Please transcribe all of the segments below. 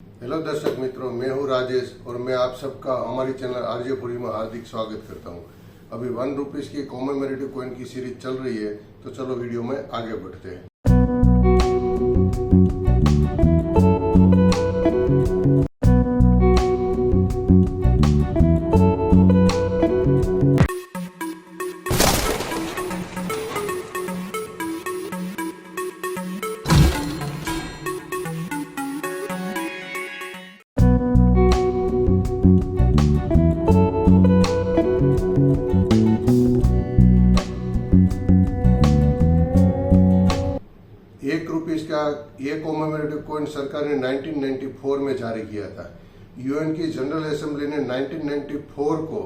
Hello दर्शक मित्रों, मैं हूं राजेश और मैं आप सबका हमारी चैनल आरजेपुरी में हार्दिक स्वागत करता हूं। अभी ₹1 की कॉमेमोरेटिव कॉइन की सीरीज चल रही है, तो चलो वीडियो में आगे बढ़ते हैं। ₹1 का ये कॉमेमोरेटिव कॉइन सरकार ने 1994 में जारी किया था। यूएन की जनरल असेंबली ने 1994 को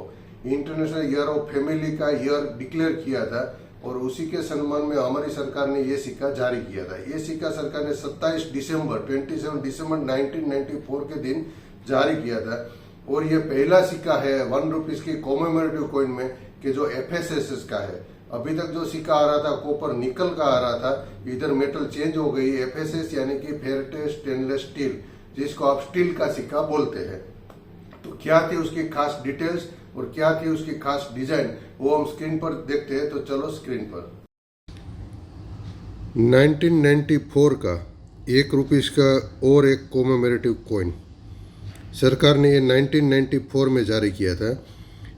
इंटरनेशनल ईयर ऑफ फैमिली का ईयर डिक्लेयर किया था और उसी के सम्मान में हमारी सरकार ने ये सिक्का जारी किया था। ये सिक्का सरकार ने 27 दिसंबर 1994 के दिन जारी किया था और ये पहला सिक्का है ₹1 की कॉमेमोरेटिव कॉइन में कि जो एफएसएस का है। अभी तक जो सिक्का आ रहा था कॉपर निकल का आ रहा था, इधर मेटल चेंज हो गई, एफएसएस यानी कि फेरेट स्टेनलेस स्टील, जिसको आप स्टील का सिक्का बोलते हैं। तो क्या थी उसकी खास डिटेल्स और क्या थी उसकी खास डिजाइन, वो हम स्क्रीन पर देखते हैं। तो चलो स्क्रीन पर 1994 का ₹1 का और एक कॉमेमोरेटिव कॉइन सरकार ने ये 1994 में जारी किया था।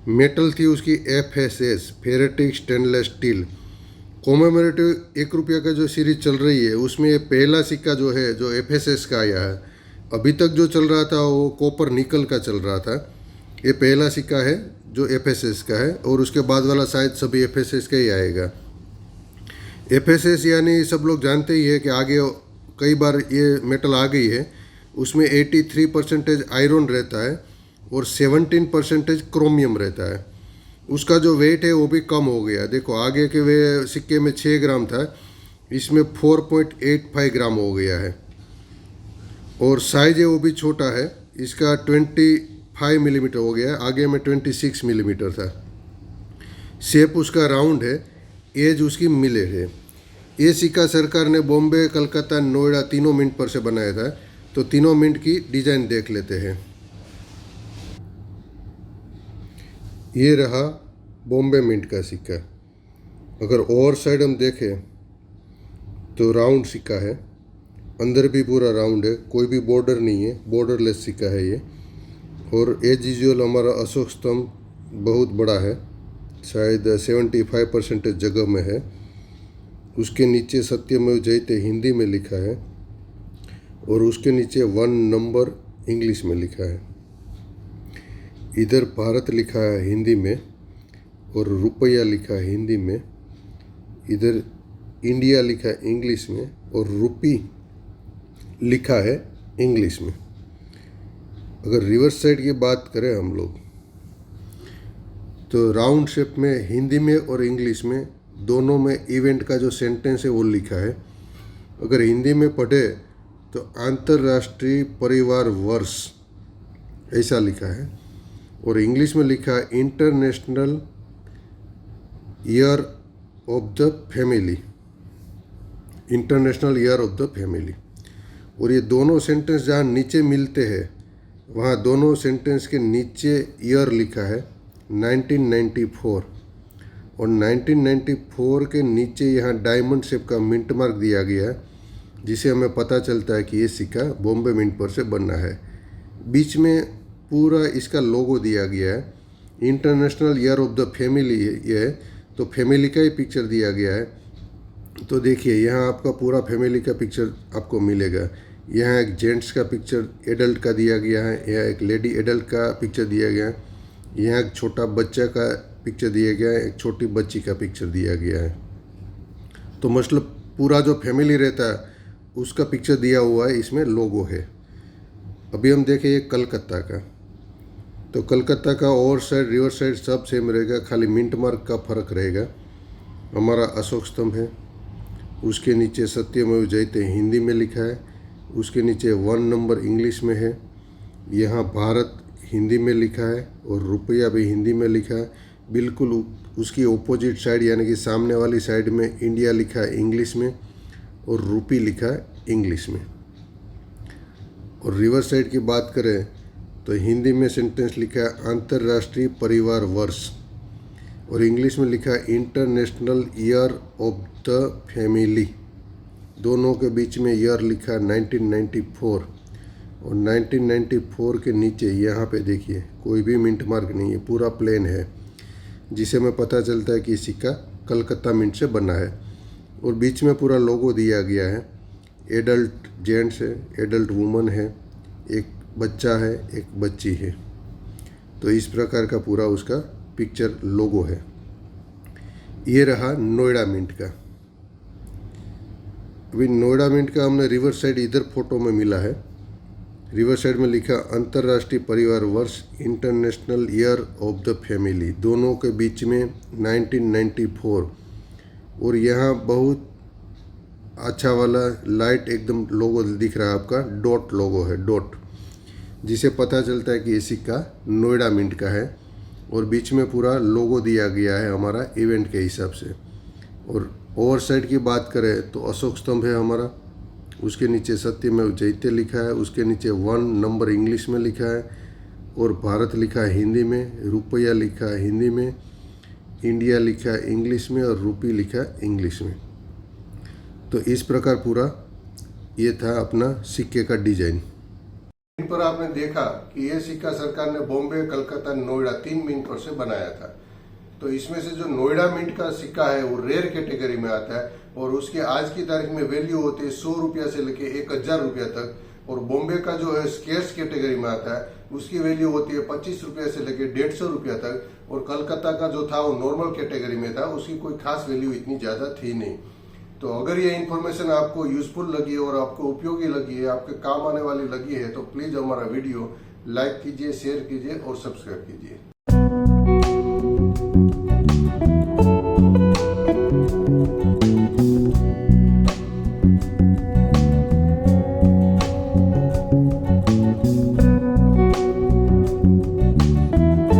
मेटल थी उसकी FSS, ferritic stainless steel. Commemorative ₹1 का जो सीरीज चल रही है उसमें ये पहला सिक्का जो है जो एफएसएस का आया है। अभी तक जो चल रहा था वो कॉपर निकल का चल रहा था। ये पहला सिक्का है जो एफएसएस का है और उसके बाद वाला शायद सभी एफएसएस का ही आएगा। एफएसएस यानी सब लोग जानते ही है कि आगे कई बार ये मेटल आ गई है। उसमें 83% आयरन रहता है और 17% क्रोमियम रहता है। उसका जो वेट है वो भी कम हो गया। देखो आगे के वे सिक्के में 6 ग्राम था, इसमें 4.85 ग्राम हो गया है और साइज है वो भी छोटा है। इसका 25 मिलीमीटर हो गया है, आगे में 26 मिलीमीटर था। शेप उसका राउंड है, एज उसकी मिले है। ये सिक्का सरकार ने बॉम्बे, कलकत्ता, नोएडा तीनों मिनट पर से बनाया था। तो तीनों मिनट की डिजाइन देख लेते हैं। ये रहा बॉम्बे मिंट का सिक्का। अगर और साइड हम देखें तो राउंड सिक्का है, अंदर भी पूरा राउंड है, कोई भी बॉर्डर नहीं है, बॉर्डरलेस सिक्का है ये। और एज यूजुअल हमारा अशोक स्तंभ बहुत बड़ा है, शायद 75% जगह में है। उसके नीचे सत्यमेव जयते हिंदी में लिखा है और उसके नीचे 1 नंबर इंग्लिश में लिखा है। इधर भारत लिखा है हिंदी में और रुपया लिखा है हिंदी में। इधर इंडिया लिखा है इंग्लिश में और रुपी लिखा है इंग्लिश में। अगर रिवर्स साइड की बात करें हम लोग तो राउंड शेप में हिंदी में और इंग्लिश में दोनों में इवेंट का जो सेंटेंस है वो लिखा है। अगर हिंदी में पढ़े तो अंतर्राष्ट्रीय परिवार वर्ष ऐसा लिखा है और इंग्लिश में लिखा है international year of the family, international year of the family. और ये दोनों सेंटेंस जहाँ नीचे मिलते हैं वहाँ दोनों सेंटेंस के नीचे ईयर लिखा है 1994 और 1994 के नीचे यहाँ डायमंड शेप का मिंट मार्क दिया गया है, जिसे हमें पता चलता है कि ये सिक्का बॉम्बे मिंट पर से बना है। बीच में पूरा इसका लोगो दिया गया है। International year of the family ये है, तो फैमिली का ही पिक्चर दिया गया है। तो देखिए यहाँ आपका पूरा फैमिली का पिक्चर आपको मिलेगा। यहाँ एक जेंट्स का पिक्चर एडल्ट का दिया गया है, यहाँ एक लेडी एडल्ट का पिक्चर दिया गया है, यहाँ एक छोटा बच्चा का पिक्चर दिया गया है, एक छोटी बच्ची का पिक्चर दिया गया है। तो मतलब पूरा जो फैमिली रहता है उसका पिक्चर दिया हुआ है, इसमें लोगो है। अभी हम देखें ये कलकत्ता का, तो कलकत्ता का और साइड रिवर्स साइड सब सेम रहेगा, खाली मिंट मार्क का फ़र्क रहेगा। हमारा अशोक स्तंभ है, उसके नीचे सत्यमेव जयते हिंदी में लिखा है, उसके नीचे 1 नंबर इंग्लिश में है। यहाँ भारत हिंदी में लिखा है और रुपया भी हिंदी में लिखा है। बिल्कुल उसकी ऑपोजिट साइड यानी कि सामने वाली साइड में इंडिया लिखा है इंग्लिश में और रुपी लिखा है इंग्लिश में। और रिवर्स साइड की बात करें तो हिंदी में सेंटेंस लिखा है अंतर्राष्ट्रीय परिवार वर्ष, और इंग्लिश में लिखा है international year of the family. दोनों के बीच में ईयर लिखा है 1994, और 1994 के नीचे यहाँ पे देखिए कोई भी मिंट मार्क नहीं है, पूरा प्लेन है, जिसे में पता चलता है कि ये सिक्का कलकत्ता मिंट से बना है। और बीच में पूरा लोगो दिया गया है, एडल्ट जेंट्स है, एडल्ट वुमन है, एक बच्चा है, एक बच्ची है। तो इस प्रकार का पूरा उसका पिक्चर लोगो है। ये रहा नोएडा मिंट का। अभी नोएडा मिंट का हमने रिवर्स साइड इधर फोटो में मिला है। रिवर्स साइड में लिखा अंतर्राष्ट्रीय परिवार वर्ष international year of the family, दोनों के बीच में 1994, और यहाँ बहुत अच्छा वाला लाइट एकदम लोगो दिख रहा है आपका, डॉट लोगो है, डॉट, जिसे पता चलता है कि ये सिक्का नोएडा मिंट का है। और बीच में पूरा लोगो दिया गया है हमारा इवेंट के हिसाब से। और ओवर साइड की बात करें तो अशोक स्तंभ है हमारा, उसके नीचे सत्यमेव जयते लिखा है, उसके नीचे 1 नंबर इंग्लिश में लिखा है, और भारत लिखा है हिंदी में, रुपया लिखा है हिंदी में, इंडिया लिखा है इंग्लिश में, और रुपी लिखा है इंग्लिश में। तो इस प्रकार पूरा ये था अपना सिक्के का डिजाइन। इन पर आपने देखा कि ये सिक्का सरकार ने बॉम्बे, कलकत्ता, नोएडा 3 मिंट पर से बनाया था। तो इसमें से जो नोएडा मिंट का सिक्का है वो रेयर कैटेगरी में आता है, और उसके आज की तारीख में वैल्यू होती है 100 रुपया से लेके 1000 रुपया तक। और बॉम्बे का जो है स्केर्स कैटेगरी में आता है, उसकी वैल्यू होती है 25 रुपया से लेके 150 रुपया तक। और कलकत्ता का जो था वो नॉर्मल कैटेगरी में था, उसकी कोई खास वैल्यू इतनी ज्यादा थी नहीं। तो अगर ये इन्फॉर्मेशन आपको यूजफुल लगी और आपको उपयोगी लगी है, आपके काम आने वाली लगी है, तो प्लीज हमारा वीडियो लाइक कीजिए, शेयर कीजिए और सब्सक्राइब कीजिए।